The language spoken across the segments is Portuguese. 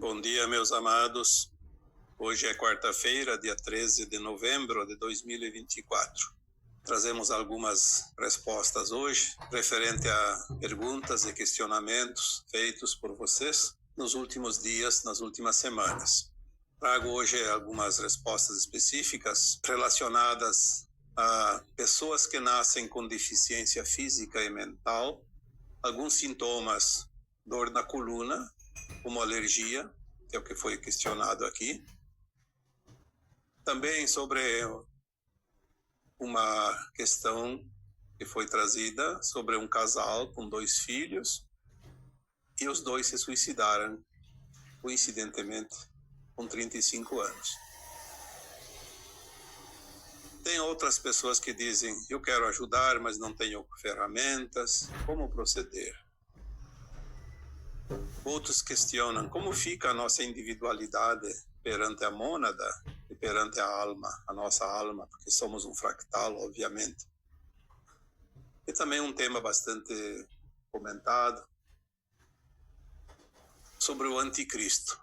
Bom dia, meus amados. Hoje é quarta-feira, dia 13 de novembro de 2024. Trazemos algumas respostas hoje, referente a perguntas e questionamentos feitos por vocês nos últimos dias, nas últimas semanas. Trago hoje algumas respostas específicas relacionadas a pessoas que nascem com deficiência física e mental, alguns sintomas, dor na coluna, como alergia, que é o que foi questionado aqui. Também sobre uma questão que foi trazida sobre um casal com 2 filhos e os 2 se suicidaram, coincidentemente, com 35 anos. Tem outras pessoas que dizem, eu quero ajudar, mas não tenho ferramentas, como proceder? Outros questionam como fica a nossa individualidade perante a mônada e perante a alma, a nossa alma, porque somos um fractal, obviamente. E também um tema bastante comentado sobre o anticristo.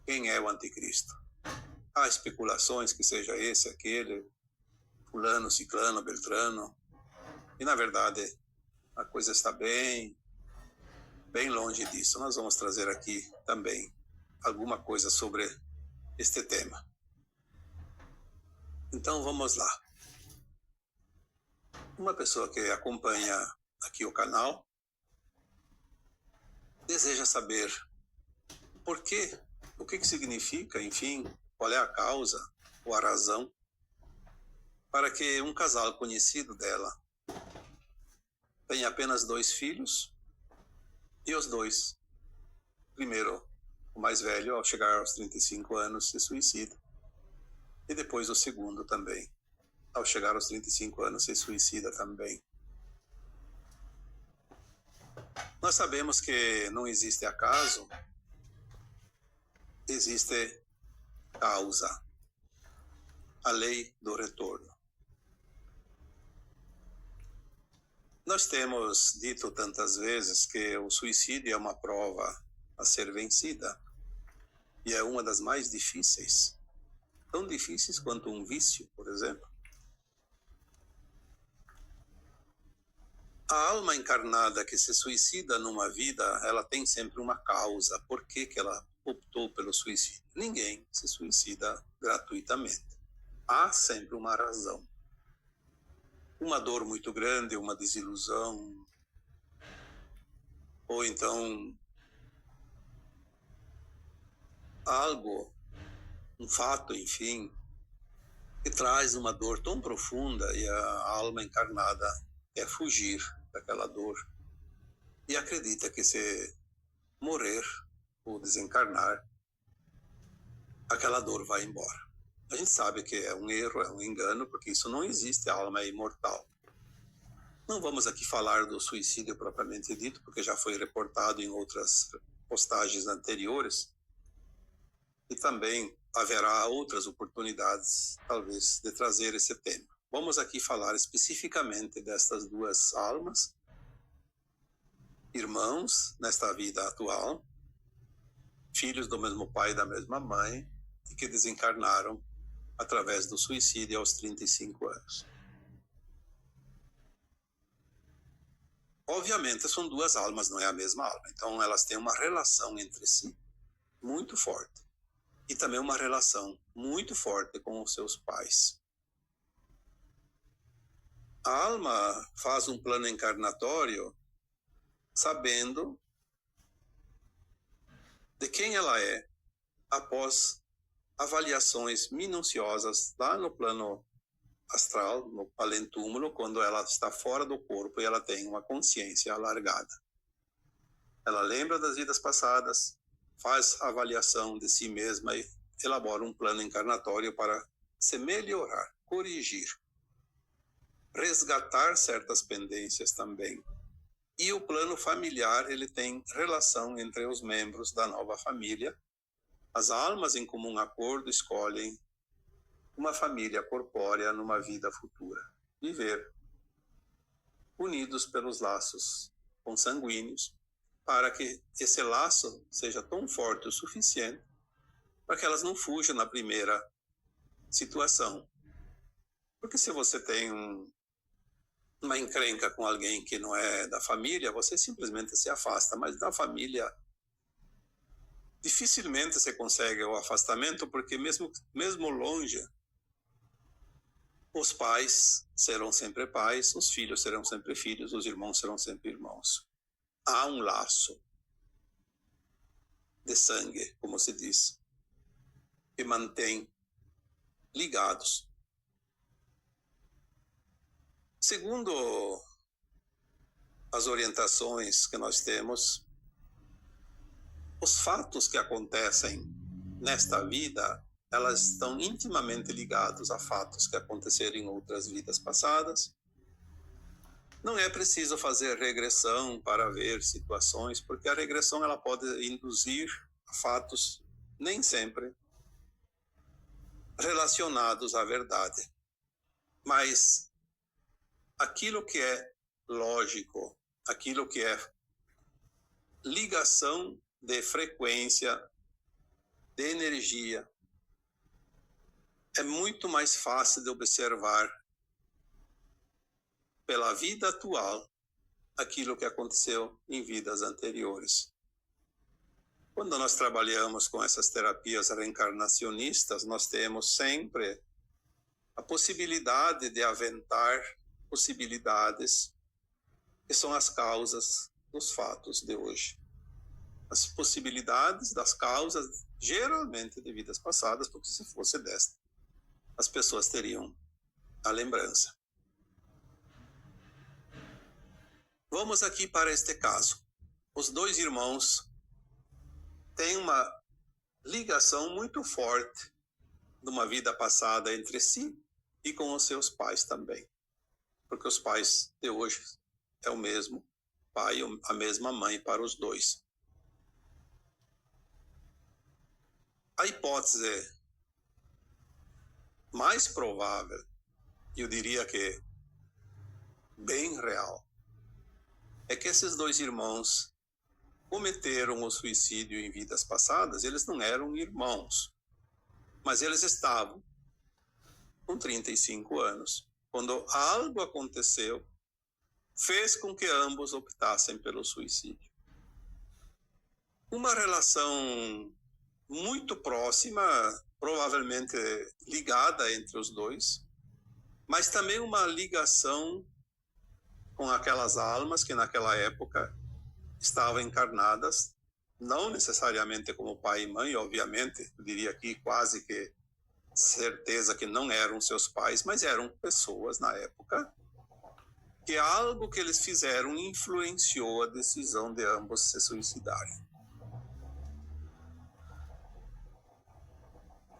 Quem é o anticristo? Há especulações que seja esse, aquele, fulano, ciclano, beltrano. E na verdade, a coisa está bem longe disso. Nós vamos trazer aqui também alguma coisa sobre este tema. Então vamos lá. Uma pessoa que acompanha aqui o canal deseja saber por quê, o que significa, enfim, qual é a causa ou a razão para que um casal conhecido dela tenha apenas 2 filhos e os 2, primeiro o mais velho, ao chegar aos 35 anos, se suicida. E depois o segundo também, ao chegar aos 35 anos, se suicida também. Nós sabemos que não existe acaso, existe causa, a lei do retorno. Nós temos dito tantas vezes que o suicídio é uma prova a ser vencida e é uma das mais difíceis, tão difíceis quanto um vício, por exemplo. A alma encarnada que se suicida numa vida, ela tem sempre uma causa. Por que ela optou pelo suicídio? Ninguém se suicida gratuitamente. Há sempre uma razão. Uma dor muito grande, uma desilusão, ou então algo, um fato, enfim, que traz uma dor tão profunda e a alma encarnada quer fugir daquela dor e acredita que se morrer ou desencarnar, aquela dor vai embora. A gente sabe que é um erro, é um engano, porque isso não existe, a alma é imortal. Não vamos aqui falar do suicídio propriamente dito, porque já foi reportado em outras postagens anteriores, e também haverá outras oportunidades, talvez, de trazer esse tema. Vamos aqui falar especificamente destas 2 almas, irmãos nesta vida atual, filhos do mesmo pai e da mesma mãe, e que desencarnaram através do suicídio aos 35 anos. Obviamente são 2 almas, não é a mesma alma, então elas têm uma relação entre si muito forte, e também uma relação muito forte com os seus pais. A alma faz um plano encarnatório sabendo de quem ela é após avaliações minuciosas lá no plano astral, no além-túmulo, quando ela está fora do corpo e ela tem uma consciência alargada. Ela lembra das vidas passadas, faz a avaliação de si mesma e elabora um plano encarnatório para se melhorar, corrigir, resgatar certas pendências também. E o plano familiar, ele tem relação entre os membros da nova família. As almas, em comum acordo, escolhem uma família corpórea numa vida futura. Viver unidos pelos laços consanguíneos, para que esse laço seja tão forte o suficiente para que elas não fujam na primeira situação. Porque se você tem uma encrenca com alguém que não é da família, você simplesmente se afasta. Mas da família, dificilmente você consegue o afastamento, porque mesmo longe, os pais serão sempre pais, os filhos serão sempre filhos, os irmãos serão sempre irmãos. Há um laço de sangue, como se diz, que mantém ligados. Segundo as orientações que nós temos, os fatos que acontecem nesta vida, elas estão intimamente ligados a fatos que aconteceram em outras vidas passadas. Não é preciso fazer regressão para ver situações, porque a regressão ela pode induzir a fatos nem sempre relacionados à verdade. Mas aquilo que é lógico, aquilo que é ligação de frequência, de energia, é muito mais fácil de observar pela vida atual aquilo que aconteceu em vidas anteriores. Quando nós trabalhamos com essas terapias reencarnacionistas, nós temos sempre a possibilidade de aventar possibilidades que são as causas dos fatos de hoje. As possibilidades das causas, geralmente de vidas passadas, porque se fosse desta, as pessoas teriam a lembrança. Vamos aqui para este caso. Os dois irmãos têm uma ligação muito forte de uma vida passada entre si e com os seus pais também. Porque os pais de hoje é o mesmo pai, a mesma mãe para os dois. A hipótese mais provável, eu diria que bem real, é que esses dois irmãos cometeram o suicídio em vidas passadas. Eles não eram irmãos, mas eles estavam com 35 anos, quando algo aconteceu, fez com que ambos optassem pelo suicídio. Uma relação muito próxima, provavelmente ligada entre os dois, mas também uma ligação com aquelas almas que naquela época estavam encarnadas, não necessariamente como pai e mãe, obviamente, eu diria aqui quase que certeza que não eram seus pais, mas eram pessoas na época que algo que eles fizeram influenciou a decisão de ambos se suicidarem.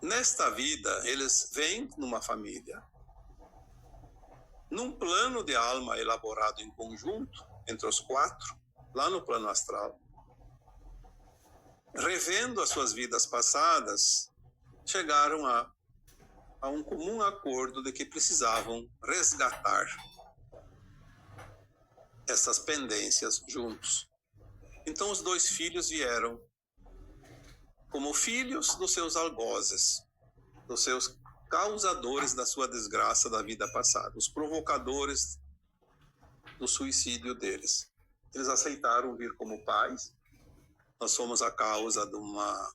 Nesta vida, eles vêm numa família, num plano de alma elaborado em conjunto, entre os quatro, lá no plano astral. Revendo as suas vidas passadas, chegaram a um comum acordo de que precisavam resgatar essas pendências juntos. Então os dois filhos vieram como filhos dos seus algozes, dos seus causadores da sua desgraça da vida passada, os provocadores do suicídio deles. Eles aceitaram vir como pais. Nós somos a causa de uma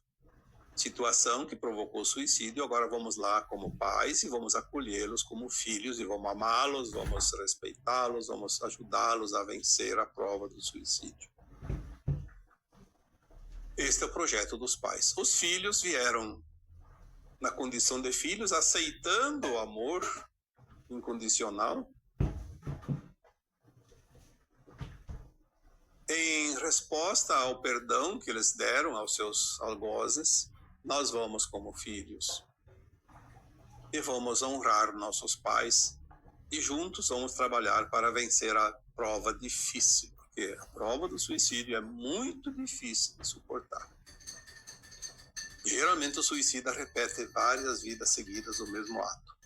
situação que provocou o suicídio, agora vamos lá como pais e vamos acolhê-los como filhos e vamos amá-los, vamos respeitá-los, vamos ajudá-los a vencer a prova do suicídio. Este é o projeto dos pais. Os filhos vieram na condição de filhos, aceitando o amor incondicional. Em resposta ao perdão que eles deram aos seus algozes, nós vamos como filhos e vamos honrar nossos pais e juntos vamos trabalhar para vencer a prova difícil, porque a prova do suicídio é muito difícil de suportar. Geralmente o suicida repete várias vidas seguidas o mesmo ato.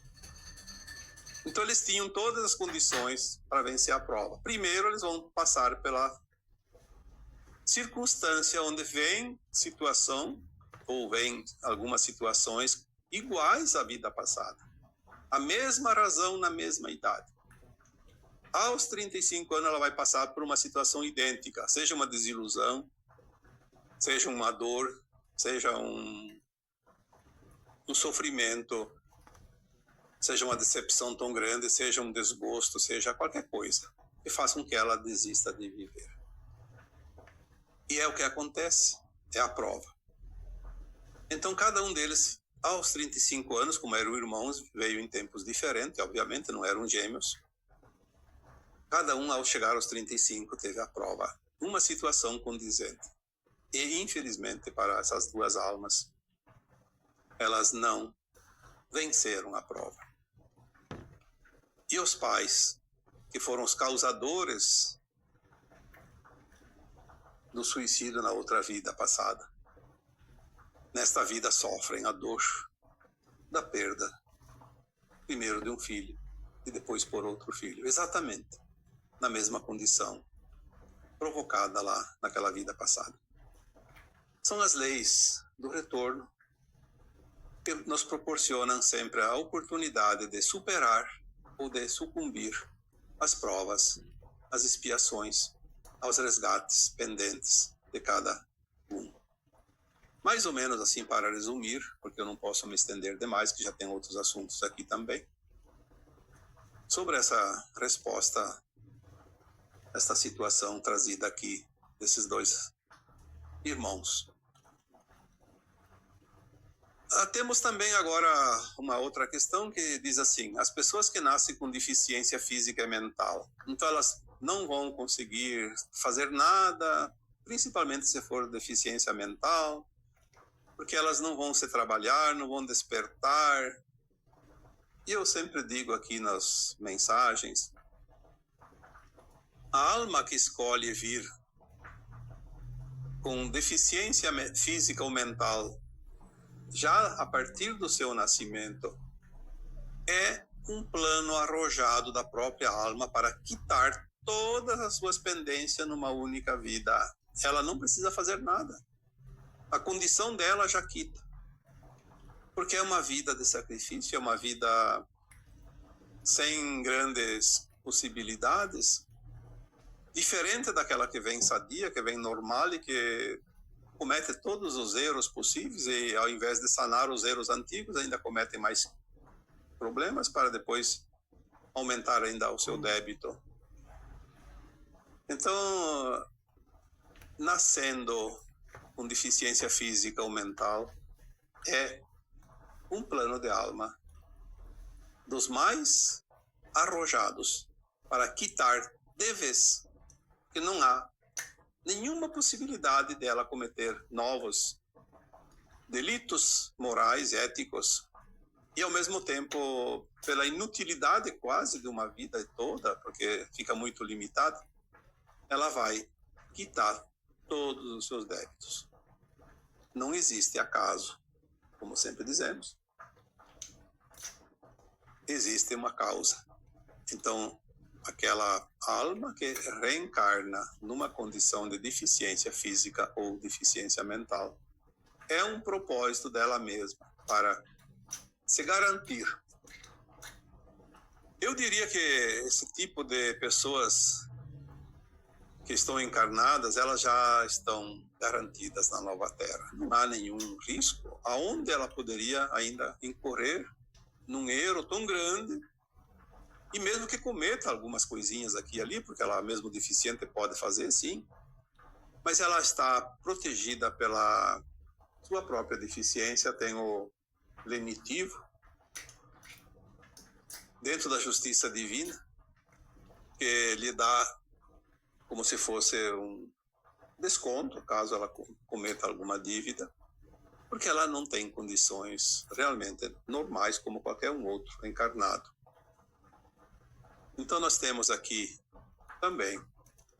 Então eles tinham todas as condições para vencer a prova. Primeiro eles vão passar pela circunstância onde vem situação, ou vem algumas situações iguais à vida passada. A mesma razão na mesma idade. Aos 35 anos ela vai passar por uma situação idêntica, seja uma desilusão, seja uma dor, seja um sofrimento, seja uma decepção tão grande, seja um desgosto, seja qualquer coisa que faça com que ela desista de viver. E é o que acontece, é a prova. Então cada um deles, aos 35 anos, como eram irmãos, veio em tempos diferentes, obviamente não eram gêmeos. Cada um, ao chegar aos 35, teve a prova, uma situação condizente. E, infelizmente, para essas duas almas, elas não venceram a prova. E os pais, que foram os causadores do suicídio na outra vida passada, nesta vida sofrem a dor da perda, primeiro de um filho e depois por outro filho, exatamente na mesma condição provocada lá naquela vida passada. São as leis do retorno que nos proporcionam sempre a oportunidade de superar ou de sucumbir às provas, às expiações, aos resgates pendentes de cada um. Mais ou menos assim, para resumir, porque eu não posso me estender demais, que já tem outros assuntos aqui também, sobre essa resposta, esta situação trazida aqui desses dois irmãos. Temos também agora uma outra questão que diz assim: as pessoas que nascem com deficiência física e mental, então elas não vão conseguir fazer nada, principalmente se for deficiência mental, porque elas não vão se trabalhar, não vão despertar. E eu sempre digo aqui nas mensagens, a alma que escolhe vir com deficiência física ou mental, já a partir do seu nascimento, é um plano arrojado da própria alma para quitar todas as suas pendências numa única vida. Ela não precisa fazer nada. A condição dela já quita. Porque é uma vida de sacrifício, é uma vida sem grandes possibilidades, diferente daquela que vem sadia, que vem normal e que comete todos os erros possíveis e, ao invés de sanar os erros antigos, ainda comete mais problemas para depois aumentar ainda o seu débito. Então, nascendo com deficiência física ou mental, é um plano de alma dos mais arrojados para quitar de vez, que não há nenhuma possibilidade dela cometer novos delitos morais, éticos, e ao mesmo tempo, pela inutilidade quase de uma vida toda, porque fica muito limitada, ela vai quitar todos os seus débitos. Não existe acaso, como sempre dizemos. Existe uma causa. Então, aquela alma que reencarna numa condição de deficiência física ou deficiência mental é um propósito dela mesma para se garantir. Eu diria que esse tipo de pessoas que estão encarnadas, elas já estão garantidas na nova Terra. Não há nenhum risco aonde ela poderia ainda incorrer num erro tão grande. E mesmo que cometa algumas coisinhas aqui e ali, porque ela mesmo deficiente pode fazer, sim, mas ela está protegida pela sua própria deficiência, tem o lenitivo dentro da justiça divina, que lhe dá como se fosse um desconto, caso ela cometa alguma dívida, porque ela não tem condições realmente normais como qualquer um outro encarnado. Então nós temos aqui também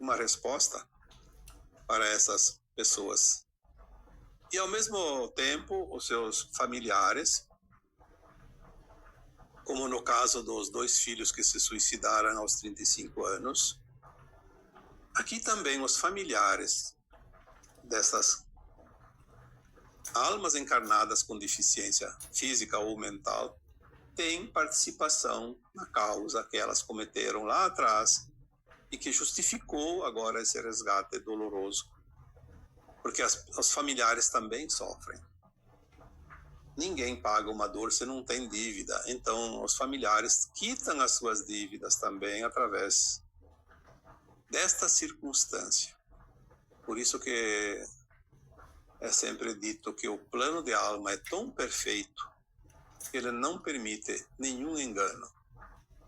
uma resposta para essas pessoas. E ao mesmo tempo, os seus familiares, como no caso dos dois filhos que se suicidaram aos 35 anos, aqui também os familiares dessas almas encarnadas com deficiência física ou mental têm participação na causa que elas cometeram lá atrás e que justificou agora esse resgate doloroso. Porque os familiares também sofrem. Ninguém paga uma dor se não tem dívida. Então, os familiares quitam as suas dívidas também através desta circunstância. Por isso que é sempre dito que o plano de alma é tão perfeito que ele não permite nenhum engano,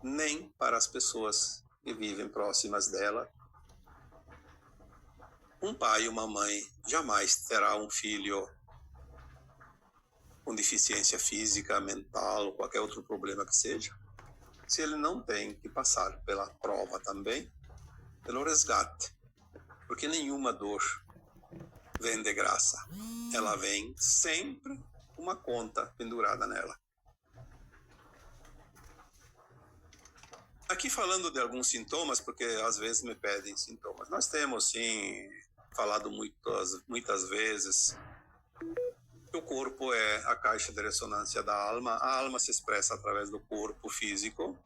nem para as pessoas que vivem próximas dela. Um pai e uma mãe jamais terá um filho com deficiência física, mental ou qualquer outro problema que seja, se ele não tem que passar pela prova também, pelo resgate. Porque nenhuma dor vem de graça. Ela vem sempre uma conta pendurada nela. Aqui falando de alguns sintomas, porque às vezes me pedem sintomas. Nós temos, sim, falado muitas vezes que o corpo é a caixa de ressonância da alma. A alma se expressa através do corpo físico.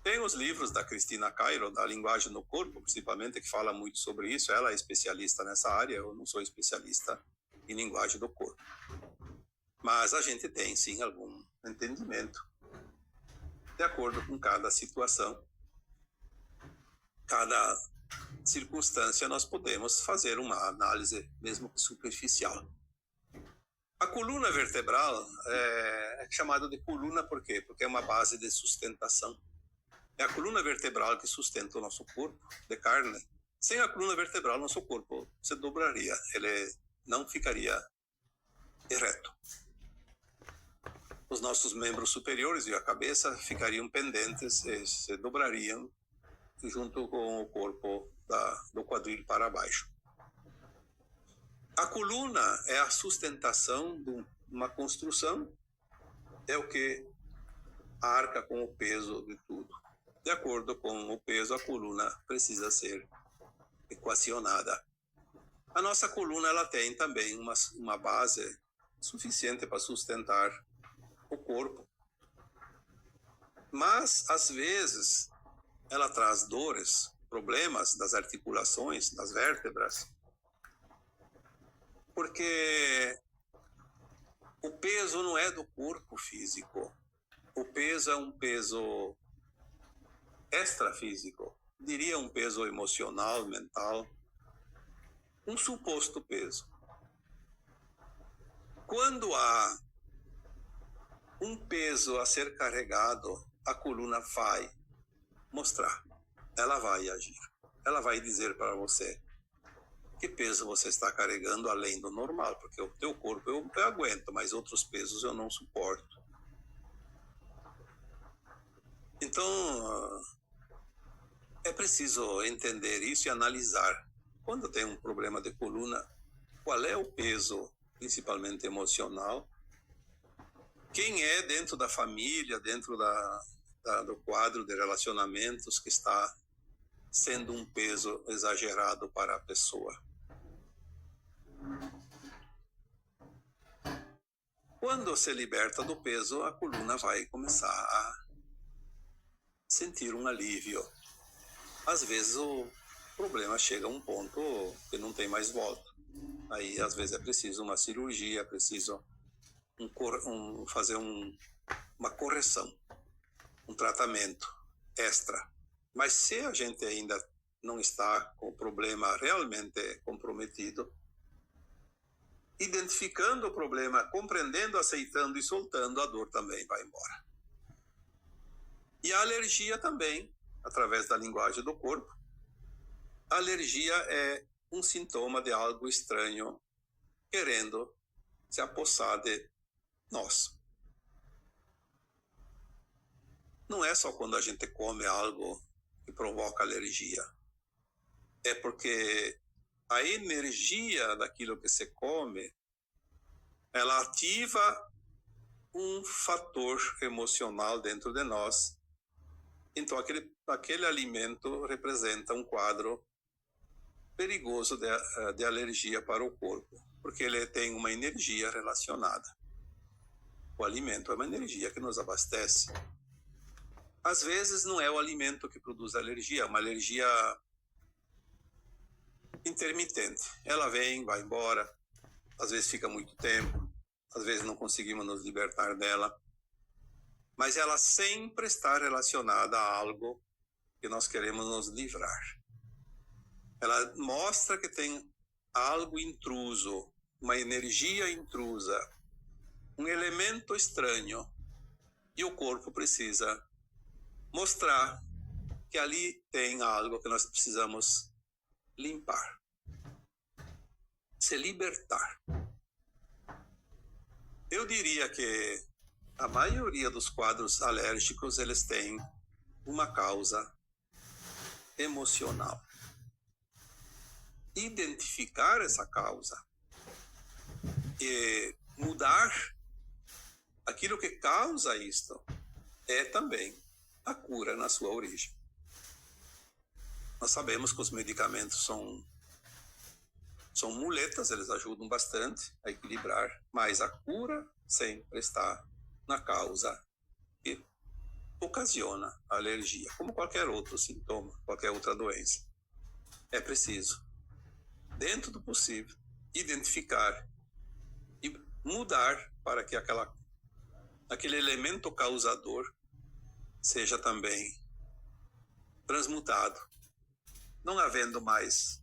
Tem os livros da Cristina Cairo, da linguagem do corpo, principalmente, que fala muito sobre isso. Ela é especialista nessa área, eu não sou especialista em linguagem do corpo. Mas a gente tem, sim, algum entendimento de acordo com cada situação. Cada circunstância nós podemos fazer uma análise, mesmo que superficial. A coluna vertebral é chamada de coluna por quê? Porque é uma base de sustentação. É a coluna vertebral que sustenta o nosso corpo de carne. Sem a coluna vertebral, nosso corpo se dobraria. Ele não ficaria ereto. Os nossos membros superiores e a cabeça ficariam pendentes e se dobrariam junto com o corpo do quadril para baixo. A coluna é a sustentação de uma construção, é o que arca com o peso de tudo. De acordo com o peso, a coluna precisa ser equacionada. A nossa coluna ela tem também uma base suficiente para sustentar o corpo. Mas, às vezes, ela traz dores, problemas das articulações, das vértebras, porque o peso não é do corpo físico. O peso é um peso extrafísico, diria um peso emocional, mental, um suposto peso. Quando há um peso a ser carregado, a coluna vai mostrar, ela vai agir, ela vai dizer para você que peso você está carregando além do normal, porque o teu corpo eu aguento, mas outros pesos eu não suporto. Então, é preciso entender isso e analisar. Quando tem um problema de coluna, qual é o peso, principalmente emocional? Quem é dentro da família, dentro do quadro de relacionamentos que está sendo um peso exagerado para a pessoa? Quando se liberta do peso, a coluna vai começar a sentir um alívio. Às vezes o problema chega a um ponto que não tem mais volta. Aí, às vezes, é preciso uma cirurgia, é preciso fazer uma correção, um tratamento extra. Mas se a gente ainda não está com o problema realmente comprometido, identificando o problema, compreendendo, aceitando e soltando, a dor também vai embora. E a alergia também, através da linguagem do corpo. A alergia é um sintoma de algo estranho querendo se apossar de nós. Não é só quando a gente come algo que provoca alergia. É porque a energia daquilo que se come, ela ativa um fator emocional dentro de nós. Então, aquele alimento representa um quadro perigoso de alergia para o corpo, porque ele tem uma energia relacionada. O alimento é uma energia que nos abastece. Às vezes não é o alimento que produz alergia, é uma alergia intermitente. Ela vem, vai embora, às vezes fica muito tempo, às vezes não conseguimos nos libertar dela, mas ela sempre está relacionada a algo que nós queremos nos livrar. Ela mostra que tem algo intruso, uma energia intrusa, um elemento estranho, e o corpo precisa mostrar que ali tem algo que nós precisamos limpar, se libertar. Eu diria que a maioria dos quadros alérgicos, eles têm uma causa emocional. Identificar essa causa e mudar aquilo que causa isto é também a cura na sua origem. Nós sabemos que os medicamentos são muletas, eles ajudam bastante a equilibrar, mas a cura sempre está na causa que ocasiona a alergia, como qualquer outro sintoma, qualquer outra doença. É preciso, dentro do possível, identificar e mudar para que aquele elemento causador seja também transmutado, não havendo mais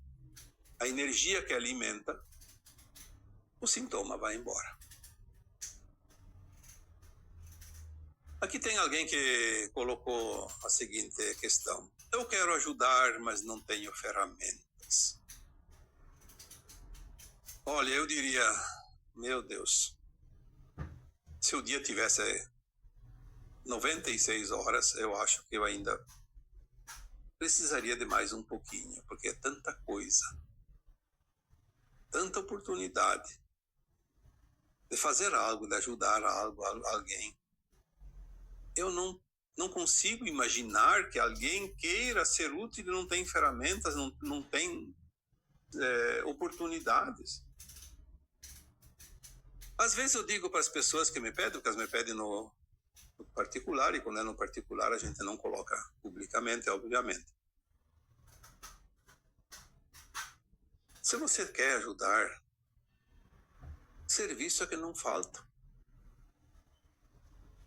a energia que alimenta, o sintoma vai embora. Aqui tem alguém que colocou a seguinte questão: eu quero ajudar, mas não tenho ferramentas. Olha, eu diria, meu Deus, se o dia tivesse 96 horas, eu acho que eu ainda precisaria de mais um pouquinho, porque é tanta coisa, tanta oportunidade de fazer algo, de ajudar alguém. Eu não consigo imaginar que alguém queira ser útil e não tem ferramentas, não tem oportunidades. Às vezes eu digo para as pessoas que me pedem, porque elas me pedem no particular, e quando é no particular a gente não coloca publicamente, obviamente. Se você quer ajudar, serviço é que não falta.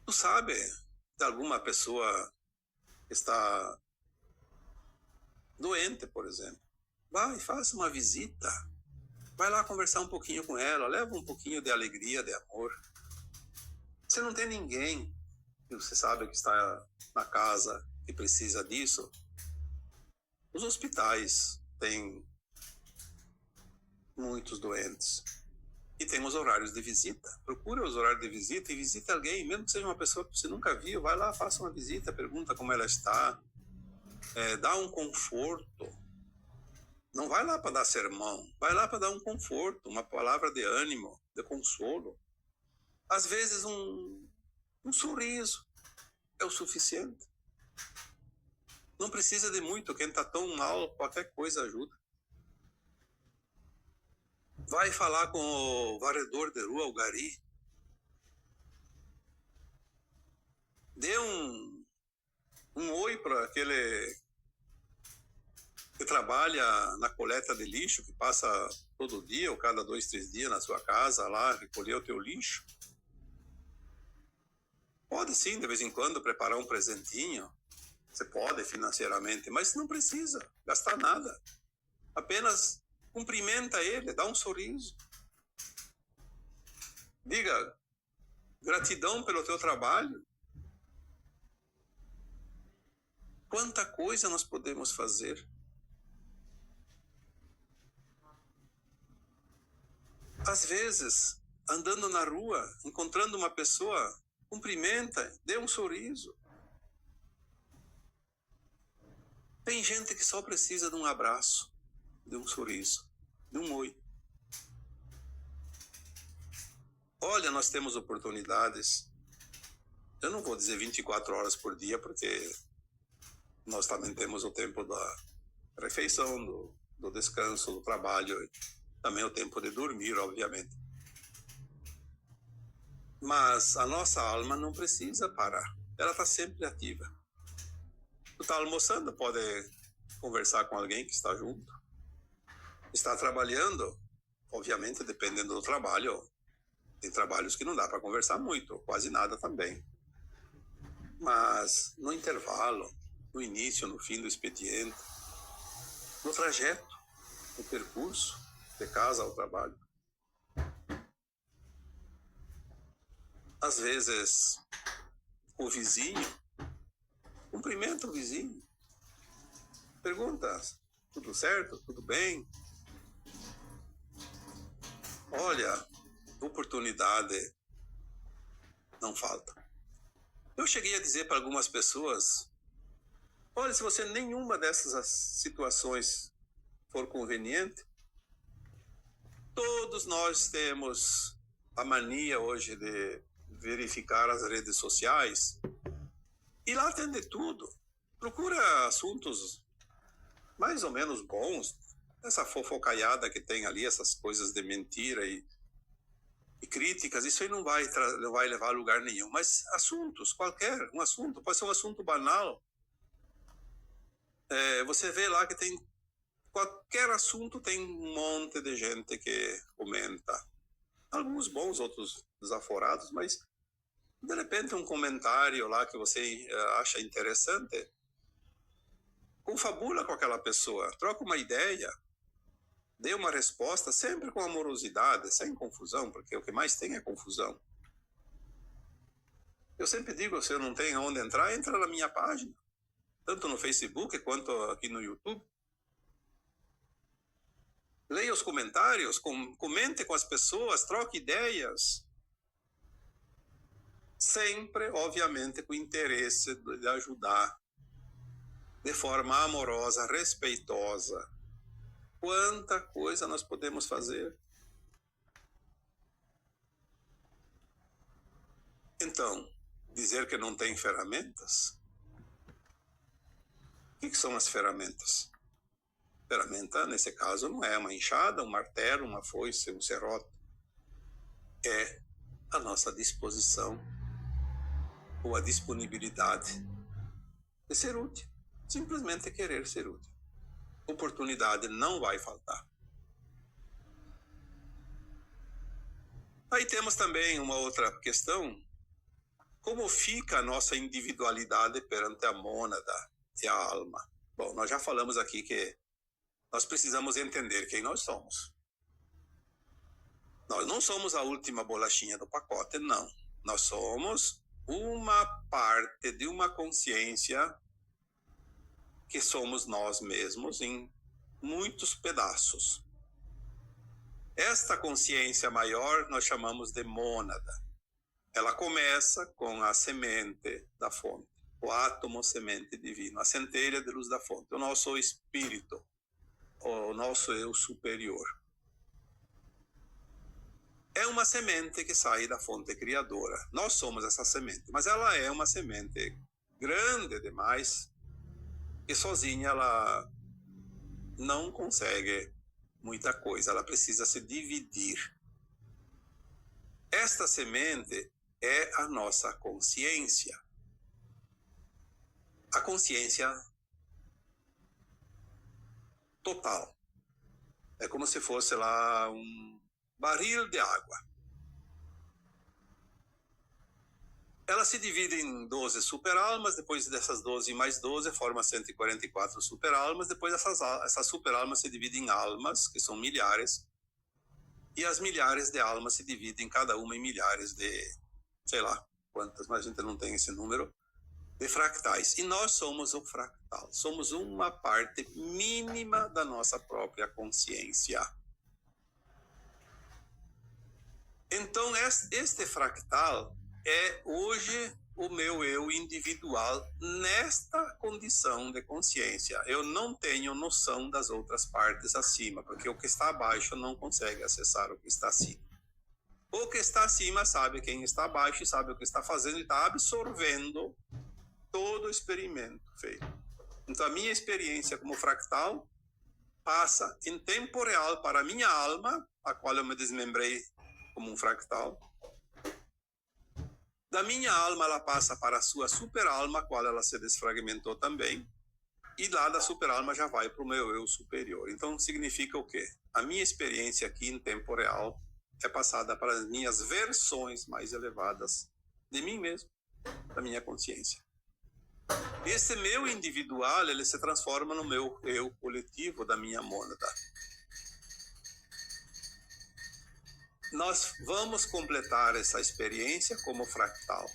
Tu sabe de alguma pessoa que está doente, por exemplo, vai, faça uma visita, vai lá conversar um pouquinho com ela, leva um pouquinho de alegria, de amor. Se não tem ninguém que você sabe que está na casa e precisa disso, os hospitais têm muitos doentes e tem os horários de visita. Procura os horários de visita e visite alguém, mesmo que seja uma pessoa que você nunca viu, vai lá, faça uma visita, pergunta como ela está, dá um conforto. Não vai lá para dar sermão, vai lá para dar um conforto, uma palavra de ânimo, de consolo. Às vezes um sorriso é o suficiente. Não precisa de muito, quem está tão mal, qualquer coisa ajuda. Vai falar com o varredor de rua, o gari. Dê um oi para aquele que trabalha na coleta de lixo, que passa todo dia ou cada 2, 3 dias na sua casa lá, recolher o teu lixo. Pode sim, de vez em quando, preparar um presentinho. Você pode financeiramente, mas não precisa gastar nada. Apenas cumprimenta ele, dá um sorriso. Diga gratidão pelo teu trabalho. Quanta coisa nós podemos fazer. Às vezes, andando na rua, encontrando uma pessoa, cumprimenta, dê um sorriso. Tem gente que só precisa de um abraço, de um sorriso, de um oi. Olha, nós temos oportunidades. Eu não vou dizer 24 horas por dia, porque nós também temos o tempo da refeição, do descanso, do trabalho, também o tempo de dormir, obviamente. Mas a nossa alma não precisa parar, ela está sempre ativa. Tu está almoçando, pode conversar com alguém que está junto. Está trabalhando, obviamente, dependendo do trabalho, tem trabalhos que não dá para conversar muito, quase nada também. Mas no intervalo, no início, no fim do expediente, no trajeto, no percurso de casa ao trabalho. Às vezes, o vizinho, cumprimenta o vizinho, pergunta, tudo certo, tudo bem? Olha, oportunidade não falta. Eu cheguei a dizer para algumas pessoas, olha, se você nenhuma dessas situações for conveniente, todos nós temos a mania hoje de verificar as redes sociais e lá tem de tudo. Procura assuntos mais ou menos bons, essa fofocaiada que tem ali, essas coisas de mentira e críticas, isso aí não vai levar a lugar nenhum. Mas assuntos, qualquer um assunto, pode ser um assunto banal. Você vê lá que tem qualquer assunto, tem um monte de gente que comenta. Alguns bons, outros desaforados, mas de repente um comentário lá que você acha interessante, confabula com aquela pessoa, troca uma ideia, dê uma resposta, sempre com amorosidade, sem confusão, porque o que mais tem é confusão. Eu sempre digo, se eu não tenho onde entrar, entra na minha página, tanto no Facebook quanto aqui no YouTube. Leia os comentários, comente com as pessoas, troque ideias. Sempre, obviamente, com o interesse de ajudar, de forma amorosa, respeitosa. Quanta coisa nós podemos fazer. Então, dizer que não tem ferramentas? O que são as ferramentas? Ferramenta, nesse caso, não é uma enxada, um martelo, uma foice, um serrote. É a nossa disposição ou a disponibilidade de ser útil. Simplesmente querer ser útil. Oportunidade não vai faltar. Aí temos também uma outra questão. Como fica a nossa individualidade perante a mônada e a alma? Bom, nós já falamos aqui que nós precisamos entender quem nós somos. Nós não somos a última bolachinha do pacote, não. Nós somos uma parte de uma consciência que somos nós mesmos em muitos pedaços. Esta consciência maior nós chamamos de mônada. Ela começa com a semente da fonte, o átomo semente divino, a centelha de luz da fonte, o nosso espírito, o nosso eu superior. É uma semente que sai da fonte criadora. Nós somos essa semente, mas ela é uma semente grande demais e sozinha ela não consegue muita coisa, ela precisa se dividir. Esta semente é a nossa consciência. A consciência total. É como se fosse lá um barril de água. Ela se divide em 12 superalmas, depois dessas 12 mais 12 forma 144 superalmas, depois essas superalmas se dividem em almas, que são milhares, e as milhares de almas se dividem cada uma em milhares de, sei lá quantas, mas a gente não tem esse número, de fractais. E nós somos o fractal, somos uma parte mínima da nossa própria consciência. Então, este fractal é hoje o meu eu individual nesta condição de consciência. Eu não tenho noção das outras partes acima, porque o que está abaixo não consegue acessar o que está acima. O que está acima sabe quem está abaixo e sabe o que está fazendo e está absorvendo todo o experimento feito. Então, a minha experiência como fractal passa em tempo real para a minha alma, a qual eu me desmembrei como um fractal. Da minha alma ela passa para a sua superalma, a qual ela se desfragmentou também. E lá da superalma já vai para o meu eu superior. Então significa o quê? A minha experiência aqui em tempo real é passada para as minhas versões mais elevadas de mim mesmo, da minha consciência. Esse meu individual, ele se transforma no meu eu coletivo, da minha mônada. Nós vamos completar essa experiência como fractal.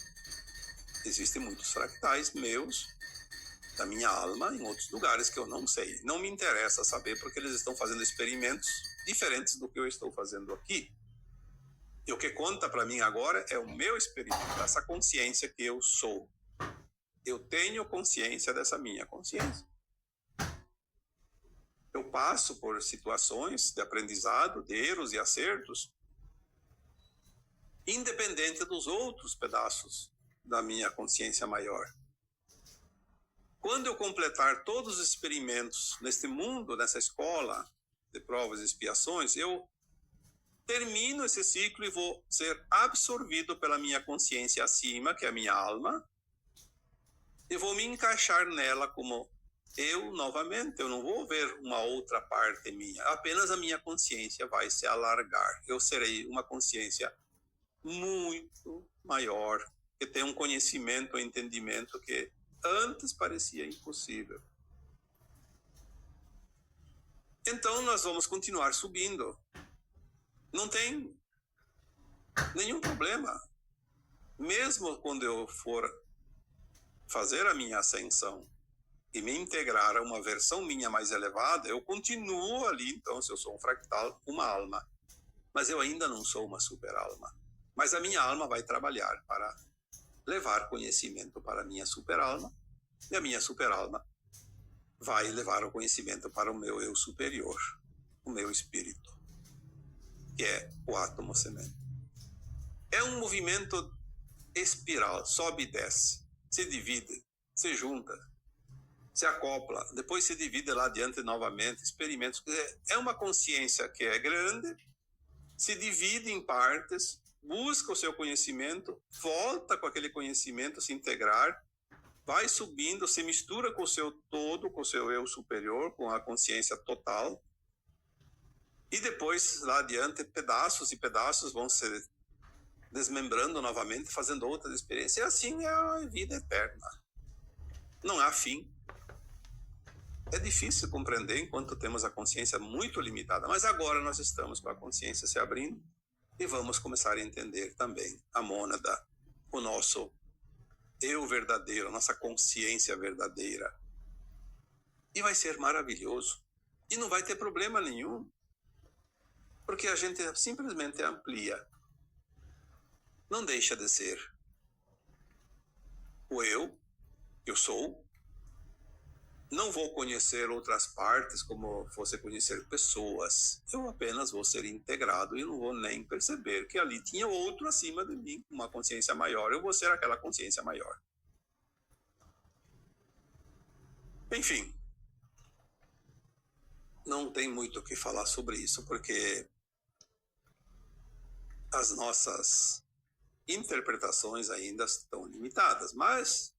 Existem muitos fractais meus, da minha alma, em outros lugares que eu não sei. Não me interessa saber, porque eles estão fazendo experimentos diferentes do que eu estou fazendo aqui. E o que conta para mim agora é o meu experimento, essa consciência que eu sou. Eu tenho consciência dessa minha consciência. Eu passo por situações de aprendizado, de erros e acertos, independente dos outros pedaços da minha consciência maior. Quando eu completar todos os experimentos neste mundo, nessa escola de provas e expiações, eu termino esse ciclo e vou ser absorvido pela minha consciência acima, que é a minha alma, e vou me encaixar nela como eu novamente. Eu não vou ver uma outra parte minha, apenas a minha consciência vai se alargar. Eu serei uma consciência muito maior, que tem um conhecimento, um entendimento que antes parecia impossível. Então nós vamos continuar subindo. Não tem nenhum problema. Mesmo quando eu for fazer a minha ascensão e me integrar a uma versão minha mais elevada, eu continuo ali, então, se eu sou um fractal, uma alma. Mas eu ainda não sou uma super-alma. Mas a minha alma vai trabalhar para levar conhecimento para a minha super-alma, e a minha super-alma vai levar o conhecimento para o meu eu superior, o meu espírito, que é o átomo semente. É um movimento espiral, sobe e desce, se divide, se junta, se acopla, depois se divide lá adiante novamente, experimentos. É uma consciência que é grande, se divide em partes, busca o seu conhecimento, volta com aquele conhecimento, se integrar, vai subindo, se mistura com o seu todo, com o seu eu superior, com a consciência total, e depois, lá adiante, pedaços e pedaços vão se desmembrando novamente, fazendo outras experiências. E assim é a vida eterna. Não há fim. É difícil compreender enquanto temos a consciência muito limitada, mas agora nós estamos com a consciência se abrindo e vamos começar a entender também a mônada, o nosso eu verdadeiro, a nossa consciência verdadeira. E vai ser maravilhoso. E não vai ter problema nenhum, porque a gente simplesmente amplia. Não deixa de ser o eu sou. Não vou conhecer outras partes como fosse conhecer pessoas. Eu apenas vou ser integrado e não vou nem perceber que ali tinha outro acima de mim, uma consciência maior. Eu vou ser aquela consciência maior. Enfim, não tem muito o que falar sobre isso, porque as nossas interpretações ainda estão limitadas, mas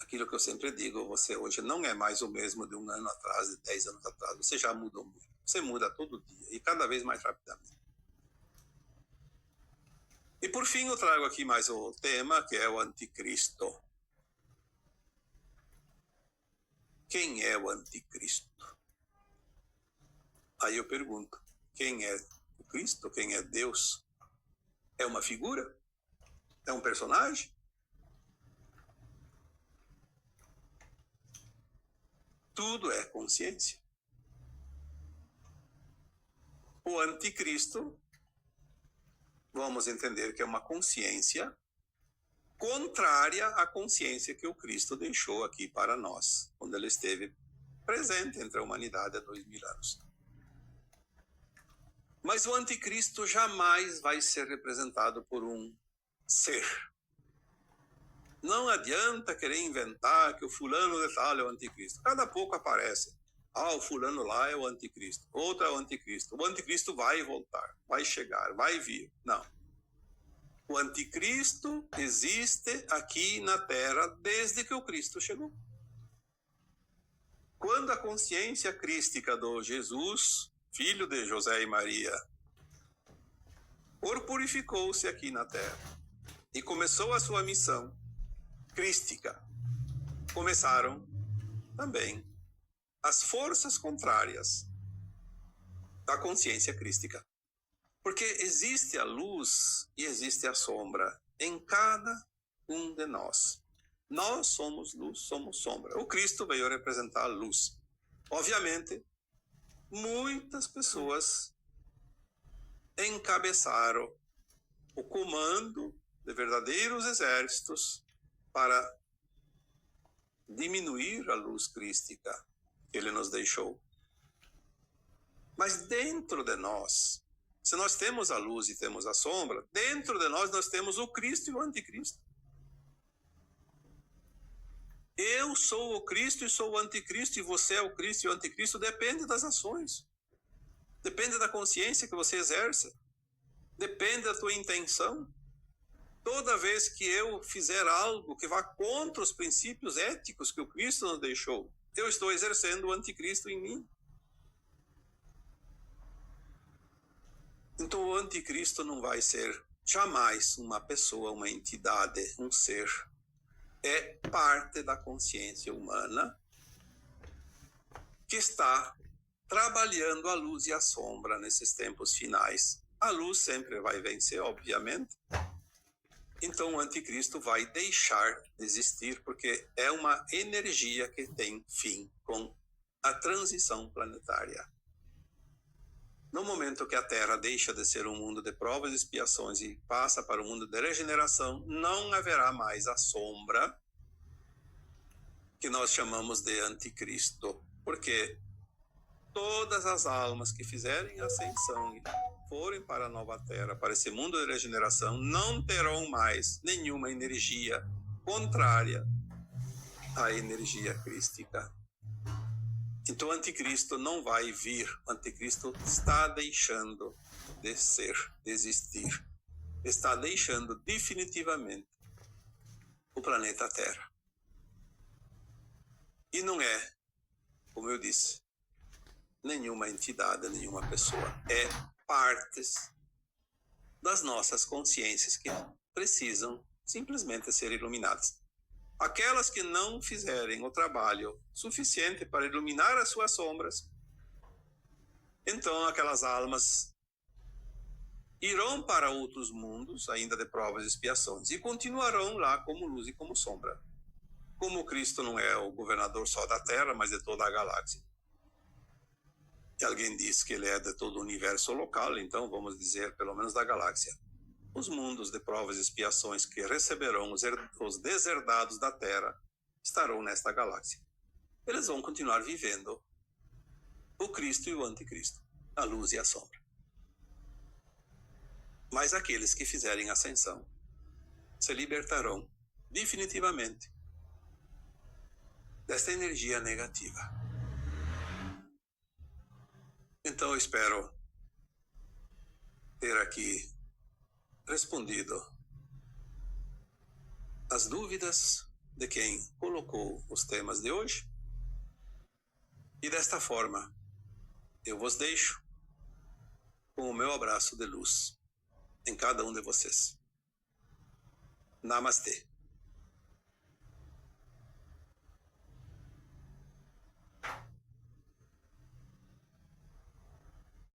aquilo que eu sempre digo, você hoje não é mais o mesmo de 1 ano atrás, de 10 anos atrás, você já mudou muito. Você muda todo dia e cada vez mais rapidamente. E por fim eu trago aqui mais o tema, que é o anticristo. Quem é o anticristo? Aí eu pergunto, quem é o Cristo? Quem é Deus? É uma figura? É um personagem? Tudo é consciência. O anticristo, vamos entender que é uma consciência contrária à consciência que o Cristo deixou aqui para nós, quando ele esteve presente entre a humanidade há 2000 anos. Mas o anticristo jamais vai ser representado por um ser. Não adianta querer inventar que o fulano de tal é o anticristo. Cada pouco aparece O fulano lá é o anticristo, outro é o anticristo. O anticristo vai voltar, vai chegar, vai vir. Não. O anticristo existe aqui na Terra desde que o Cristo chegou. Quando a consciência crística do Jesus, filho de José e Maria, corporificou-se aqui na Terra e começou a sua missão crística, começaram também as forças contrárias da consciência crística. Porque existe a luz e existe a sombra em cada um de nós. Nós somos luz, somos sombra. O Cristo veio representar a luz. Obviamente, muitas pessoas encabeçaram o comando de verdadeiros exércitos para diminuir a luz crística que ele nos deixou. Mas dentro de nós, se nós temos a luz e temos a sombra, dentro de nós temos o Cristo e o anticristo. Eu sou o Cristo e sou o anticristo, e você é o Cristo e o anticristo, depende das ações. Depende da consciência que você exerce. Depende da tua intenção. Toda vez que eu fizer algo que vá contra os princípios éticos que o Cristo nos deixou, eu estou exercendo o anticristo em mim. Então o anticristo não vai ser jamais uma pessoa, uma entidade, um ser. É parte da consciência humana que está trabalhando a luz e a sombra nesses tempos finais. A luz sempre vai vencer, obviamente. Então o anticristo vai deixar de existir, porque é uma energia que tem fim com a transição planetária. No momento que a Terra deixa de ser um mundo de provas e expiações e passa para o mundo de regeneração, não haverá mais a sombra que nós chamamos de anticristo. Porque todas as almas que fizerem ascensão e forem para a nova Terra, para esse mundo de regeneração, não terão mais nenhuma energia contrária à energia crística. Então o anticristo não vai vir, o anticristo está deixando de ser, de existir. Está deixando definitivamente o planeta Terra. E não é, como eu disse, nenhuma entidade, nenhuma pessoa. É partes das nossas consciências que precisam simplesmente ser iluminadas. Aquelas que não fizerem o trabalho suficiente para iluminar as suas sombras, então aquelas almas irão para outros mundos, ainda de provas e expiações, e continuarão lá como luz e como sombra. Como Cristo não é o governador só da Terra, mas de toda a galáxia. E alguém diz que ele é de todo o universo local, então vamos dizer pelo menos da galáxia. Os mundos de provas e expiações que receberão os deserdados da Terra estarão nesta galáxia. Eles vão continuar vivendo o Cristo e o anticristo, a luz e a sombra. Mas aqueles que fizerem ascensão se libertarão definitivamente desta energia negativa. Então eu espero ter aqui respondido as dúvidas de quem colocou os temas de hoje. E desta forma, eu vos deixo com o meu abraço de luz em cada um de vocês. Namastê.